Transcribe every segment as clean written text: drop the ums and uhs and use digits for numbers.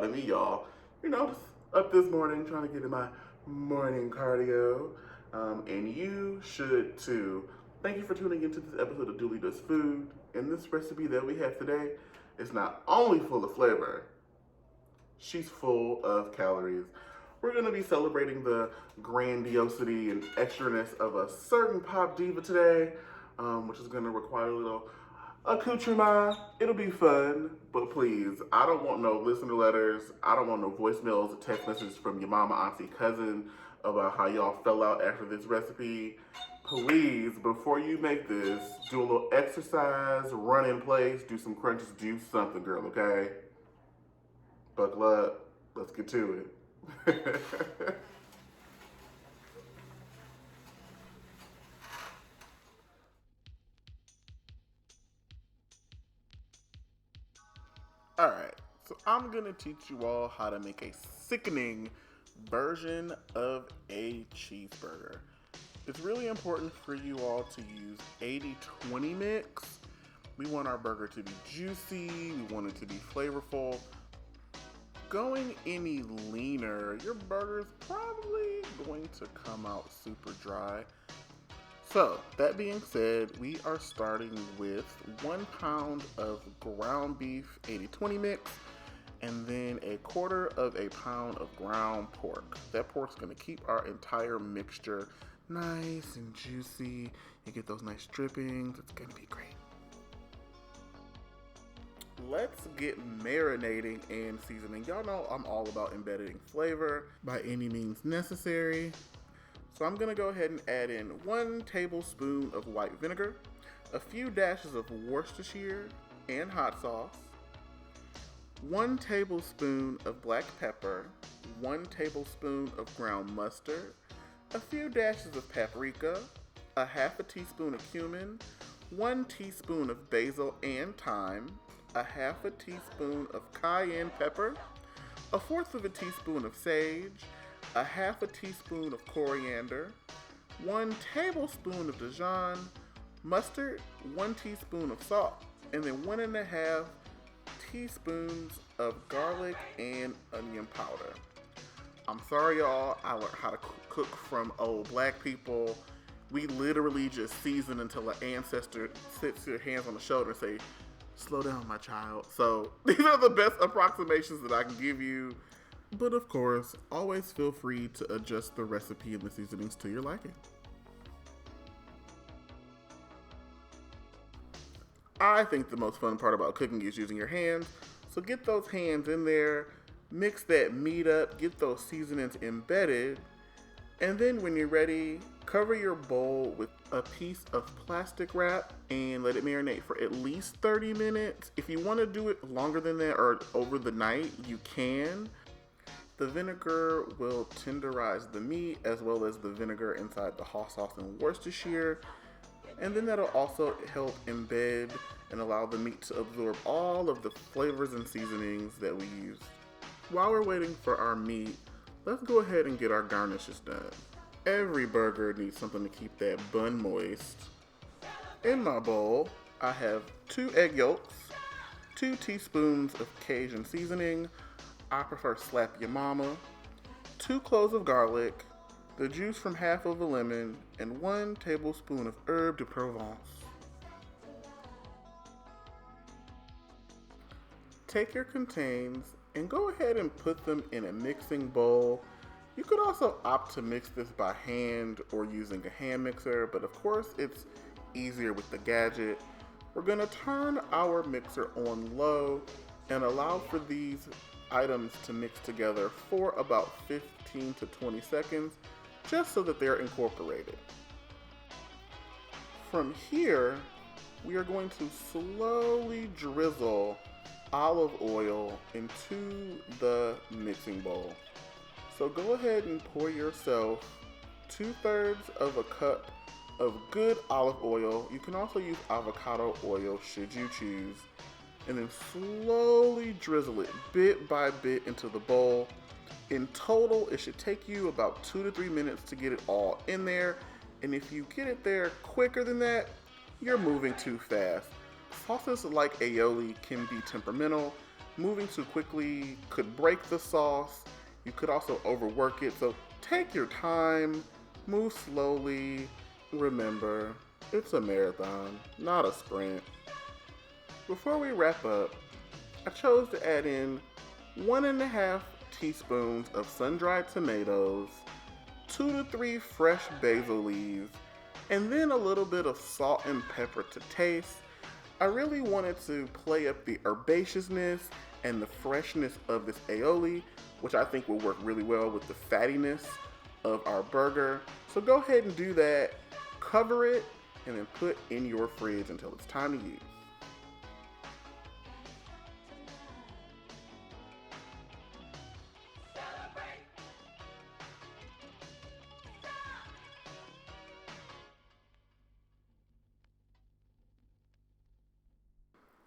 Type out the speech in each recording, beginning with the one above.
proud of me, y'all. Just up this morning trying to get in my morning cardio. And you should too. Thank you for tuning into this episode of DooleyDoesFood. And this recipe that we have today is not only full of flavor, she's full of calories. We're going to be celebrating the grandiosity and extraness of a certain pop diva today, which is going to require a little accoutrement. It'll be fun, but please, I don't want no listener letters. I don't want no voicemails or text messages from your mama, auntie, cousin about how y'all fell out after this recipe. Please, before you make this, do a little exercise, run in place, do some crunches, do something, girl, okay? Buckle up. Let's get to it. Alright, so I'm gonna teach you all how to make a sickening version of a cheeseburger. It's really important for you all to use 80-20 mix. We want our burger to be juicy, we want it to be flavorful. Going any leaner, your burger's probably going to come out super dry. So, that being said, we are starting with 1 pound of ground beef 80-20 mix, and then 1/4 of a pound of ground pork. That pork's gonna keep our entire mixture nice and juicy. You get those nice drippings, it's gonna be great. Let's get marinating and seasoning. Y'all know I'm all about embedding flavor by any means necessary. So I'm gonna go ahead and add in 1 tablespoon of white vinegar, a few dashes of Worcestershire and hot sauce, 1 tablespoon of black pepper, 1 tablespoon of ground mustard, a few dashes of paprika, a half a teaspoon of cumin, 1 teaspoon of basil and thyme, a half a teaspoon of cayenne pepper, 1/4 of a teaspoon of sage, a half a teaspoon of coriander, 1 tablespoon of Dijon, mustard, 1 teaspoon of salt, and then 1.5 teaspoons of garlic and onion powder. I'm sorry, y'all, I learned how to cook from old black people. We literally just season until an ancestor sits their hands on the shoulder and say, "Slow down, my child." So these are the best approximations that I can give you. But of course, always feel free to adjust the recipe and the seasonings to your liking. I think the most fun part about cooking is using your hands. So get those hands in there, mix that meat up, get those seasonings embedded, and then when you're ready, cover your bowl with a piece of plastic wrap and let it marinate for at least 30 minutes. If you want to do it longer than that or over the night, you can. The vinegar will tenderize the meat as well as the vinegar inside the hot sauce and Worcestershire. And then that'll also help embed and allow the meat to absorb all of the flavors and seasonings that we use. While we're waiting for our meat, let's go ahead and get our garnishes done. Every burger needs something to keep that bun moist. In my bowl, I have 2 egg yolks, 2 teaspoons of Cajun seasoning, I prefer slap your mama, 2 cloves of garlic, the juice from half of a lemon, and 1 tablespoon of herb de Provence. Take your contains and go ahead and put them in a mixing bowl. You could also opt to mix this by hand or using a hand mixer, but of course it's easier with the gadget. We're gonna turn our mixer on low and allow for these items to mix together for about 15 to 20 seconds, just so that they're incorporated. From here, we are going to slowly drizzle olive oil into the mixing bowl. So go ahead and pour yourself 2/3 of a cup of good olive oil. You can also use avocado oil should you choose. And then slowly drizzle it bit by bit into the bowl. In total, it should take you about 2 to 3 minutes to get it all in there. And if you get it there quicker than that, you're moving too fast. Sauces like aioli can be temperamental. Moving too quickly could break the sauce. You could also overwork it, so take your time, move slowly. Remember, it's a marathon, not a sprint. Before we wrap up, I chose to add in 1.5 teaspoons of sun-dried tomatoes, 2 to 3 fresh basil leaves, and then a little bit of salt and pepper to taste. I really wanted to play up the herbaceousness and the freshness of this aioli, which I think will work really well with the fattiness of our burger. So go ahead and do that, cover it, and then put in your fridge until it's time to use.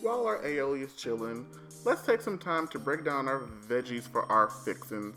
While our aioli is chilling, let's take some time to break down our veggies for our fixins.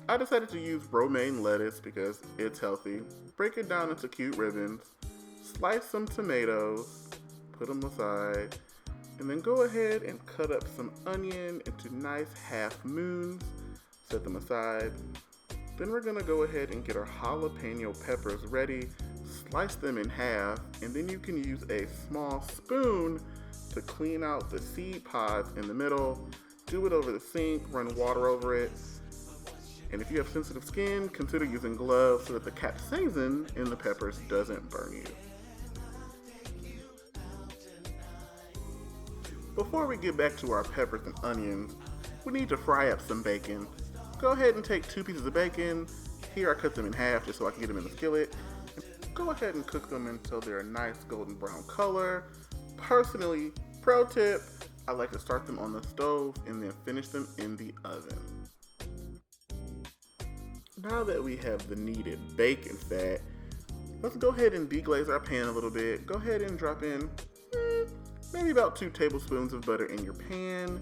I decided to use romaine lettuce because it's healthy. Break it down into cute ribbons, slice some tomatoes, put them aside, and then go ahead and cut up some onion into nice half moons, set them aside. Then we're gonna go ahead and get our jalapeno peppers ready, slice them in half, and then you can use a small spoon to clean out the seed pods in the middle. Do it over the sink, run water over it. And if you have sensitive skin, consider using gloves so that the capsaicin in the peppers doesn't burn you. Before we get back to our peppers and onions, we need to fry up some bacon. Go ahead and take 2 pieces of bacon. Here I cut them in half just so I can get them in the skillet. Go ahead and cook them until they're a nice golden brown color. Personally, pro tip, I like to start them on the stove and then finish them in the oven. Now that we have the needed bacon fat, let's go ahead and deglaze our pan a little bit. Go ahead and drop in maybe about 2 tablespoons of butter in your pan.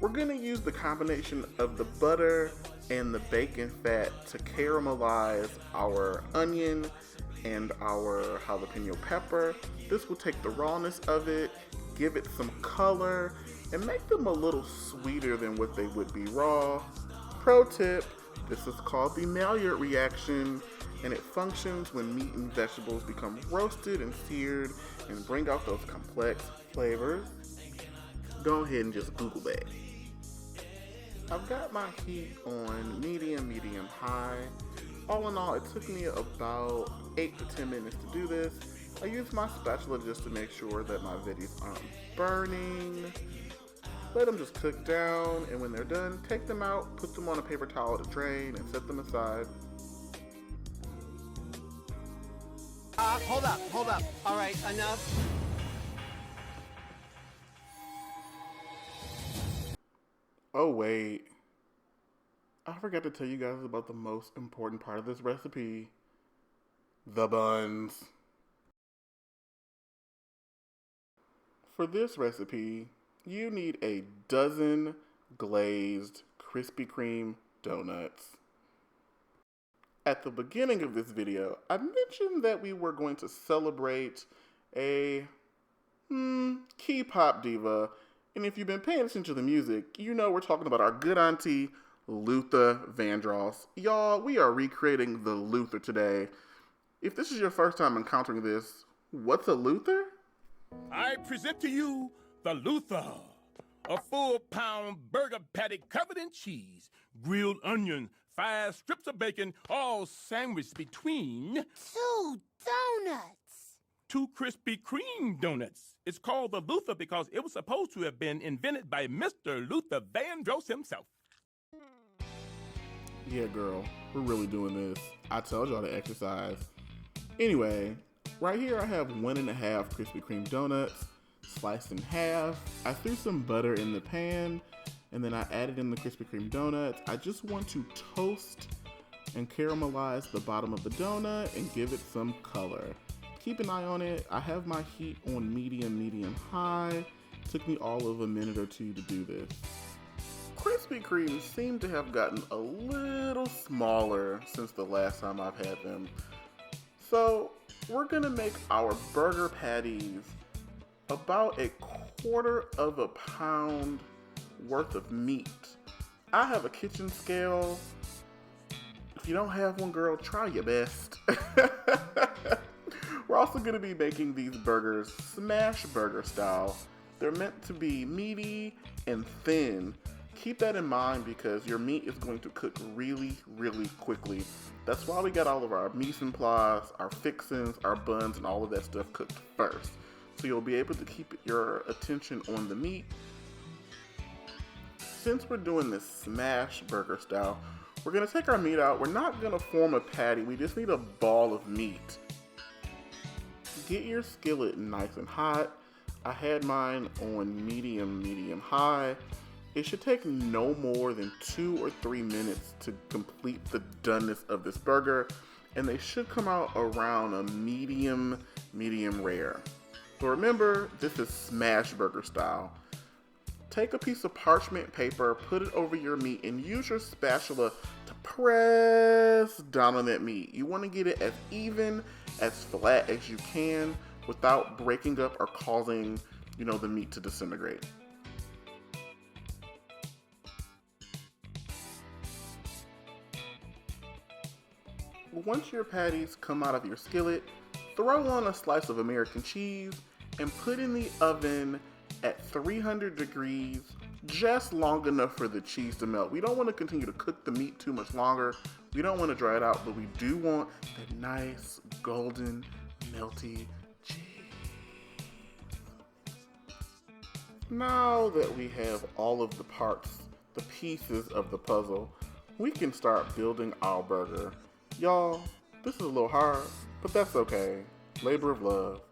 We're gonna use the combination of the butter and the bacon fat to caramelize our onion and our jalapeno pepper. This will take the rawness of it, give it some color, and make them a little sweeter than what they would be raw. Pro tip, this is called the Maillard reaction, and it functions when meat and vegetables become roasted and seared and bring out those complex flavors. Go ahead and just Google that. I've got my heat on medium, high. All in all, it took me about 8 to 10 minutes to do this. I use my spatula just to make sure that my veggies aren't burning. Let them just cook down, and when they're done, take them out, put them on a paper towel to drain, and set them aside. Hold up. All right, enough. Oh wait, I forgot to tell you guys about the most important part of this recipe, the buns. For this recipe, you need a dozen glazed Krispy Kreme donuts. At the beginning of this video, I mentioned that we were going to celebrate a key pop diva. And if you've been paying attention to the music, you know we're talking about our good auntie, Luther Vandross. Y'all, we are recreating the Luther today. If this is your first time encountering this, what's a Luther? I present to you the Luther, a full-pound burger patty covered in cheese, grilled onion, 5 strips of bacon, all sandwiched between 2 donuts. 2 Krispy Kreme donuts. It's called the Luther because it was supposed to have been invented by Mr. Luther Vandross himself. Yeah, girl, we're really doing this. I told y'all to exercise. Anyway, right here I have 1.5 Krispy Kreme donuts, sliced in half. I threw some butter in the pan, and then I added in the Krispy Kreme donuts. I just want to toast and caramelize the bottom of the donut and give it some color. Keep an eye on it. I have my heat on medium, high. Took me all of a minute or 2 to do this. Krispy Kremes seem to have gotten a little smaller since the last time I've had them. So we're gonna make our burger patties about 1/4 pound worth of meat. I have a kitchen scale. If you don't have one, girl, try your best. We're also going to be making these burgers smash burger style. They're meant to be meaty and thin. Keep that in mind because your meat is going to cook really, really quickly. That's why we got all of our mise en place, our fixins, our buns, and all of that stuff cooked first. So you'll be able to keep your attention on the meat. Since we're doing this smash burger style, we're gonna take our meat out. We're not gonna form a patty, we just need a ball of meat. Get your skillet nice and hot. I had mine on medium high. It should take no more than 2 or 3 minutes to complete the doneness of this burger, and they should come out around a medium rare. So remember, this is smash burger style. Take a piece of parchment paper, put it over your meat, and use your spatula to press down on that meat. You want to get it as even, as flat as you can without breaking up or causing, the meat to disintegrate. Once your patties come out of your skillet, throw on a slice of American cheese and put in the oven at 300 degrees, just long enough for the cheese to melt. We don't want to continue to cook the meat too much longer. We don't want to dry it out, but we do want that nice, golden, melty cheese. Now that we have all of the parts, the pieces of the puzzle, we can start building our burger. Y'all, this is a little hard, but that's okay. Labor of love.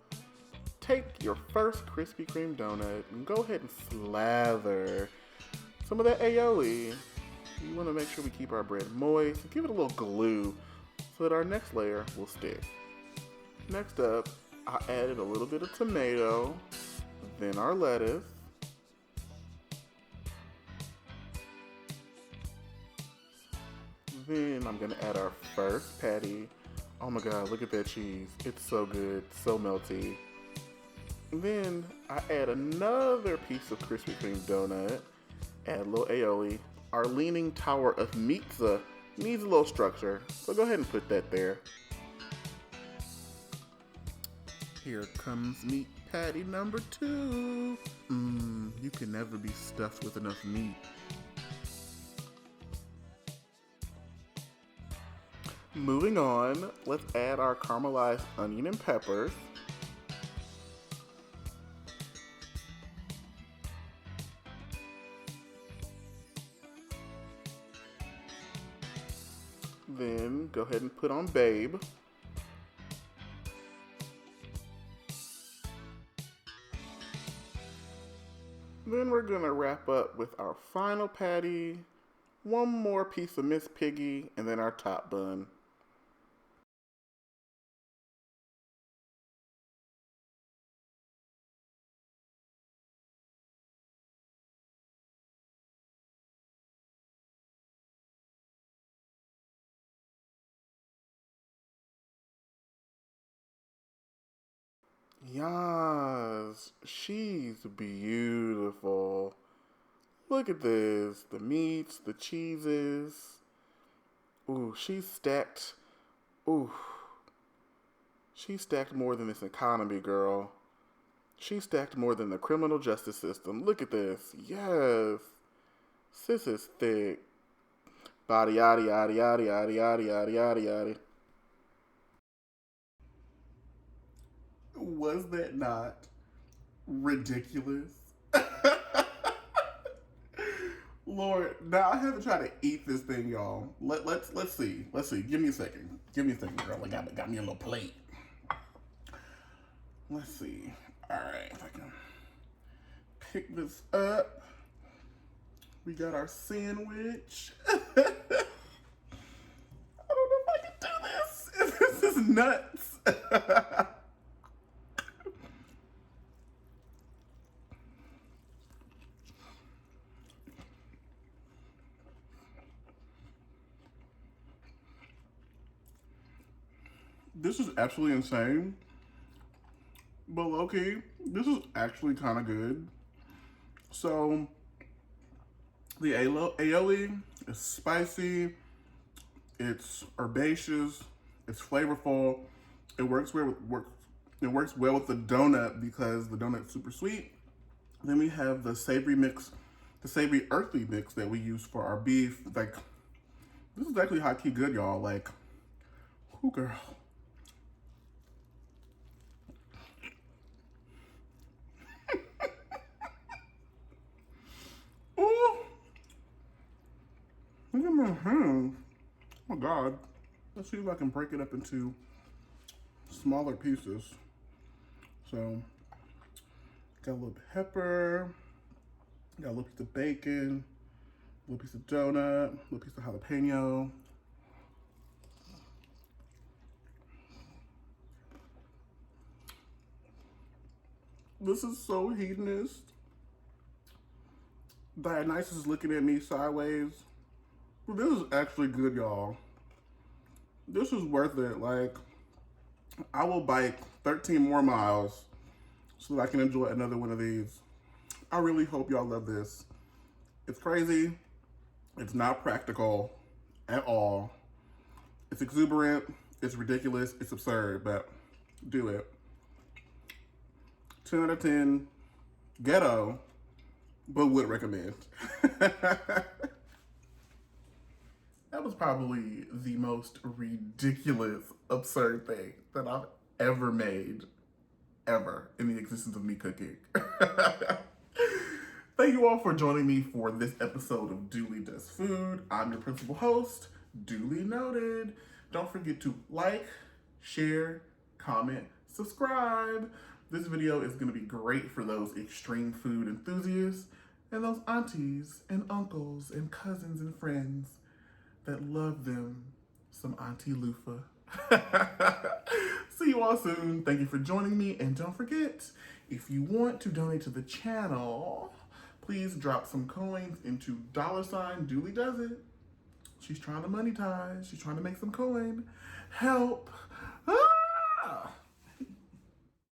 Take your first Krispy Kreme donut and go ahead and slather some of that aioli. You want to make sure we keep our bread moist and give it a little glue so that our next layer will stick. Next up, I added a little bit of tomato, then our lettuce, then I'm gonna add our first patty. Oh my God, look at that cheese. It's so good, so melty. Then I add another piece of Krispy Kreme donut, add a little aioli. Our leaning tower of pizza needs a little structure, so go ahead and put that there. Here comes meat patty number 2. You can never be stuffed with enough meat. Moving on, let's add our caramelized onion and peppers. Then go ahead and put on Babe. Then we're gonna wrap up with our final patty, one more piece of Miss Piggy, and then our top bun. Yes, she's beautiful. Look at this, the meats, the cheeses. Ooh, she's stacked. Ooh, she stacked more than this economy, girl. She stacked more than the criminal justice system. Look at this. Yes, sis is thick. Body yaddy yaddy yaddy yaddy yaddy yaddy yaddy yaddy. Was that not ridiculous? Lord, now I have to try to eat this thing, y'all. Let's see. Give me a second. Girl. I got me a little plate. Let's see. All right, if I can pick this up. We got our sandwich. I don't know if I can do this. This is nuts. This is absolutely insane, but low-key, this is actually kind of good. So, The aioli is spicy, it's herbaceous, it's flavorful. It works well with the donut because the donut's super sweet. Then we have the savory mix, the savory earthy mix that we use for our beef. Like, this is actually high key good, y'all. Like, whoo girl. Ooh. Look at my hands. Oh my God. Let's see if I can break it up into smaller pieces. So, got a little pepper, got a little piece of bacon, a little piece of donut, a little piece of jalapeno. This is so hedonist. Dionysus is looking at me sideways. But this is actually good, y'all. This is worth it. Like, I will bike 13 more miles so that I can enjoy another one of these. I really hope y'all love this. It's crazy. It's not practical at all. It's exuberant. It's ridiculous. It's absurd, but do it. 10 out of 10. Ghetto, but would recommend. That was probably the most ridiculous, absurd thing that I've ever made, ever, in the existence of me cooking. Thank you all for joining me for this episode of Dooley Does Food. I'm your principal host, Dooley Noted. Don't forget to like, share, comment, subscribe. This video is going to be great for those extreme food enthusiasts and those aunties and uncles and cousins and friends that love them some Auntie Loofah. See you all soon. Thank you for joining me. And don't forget, if you want to donate to the channel, please drop some coins into $DooleyDoesIt. She's trying to monetize. She's trying to make some coin. Help.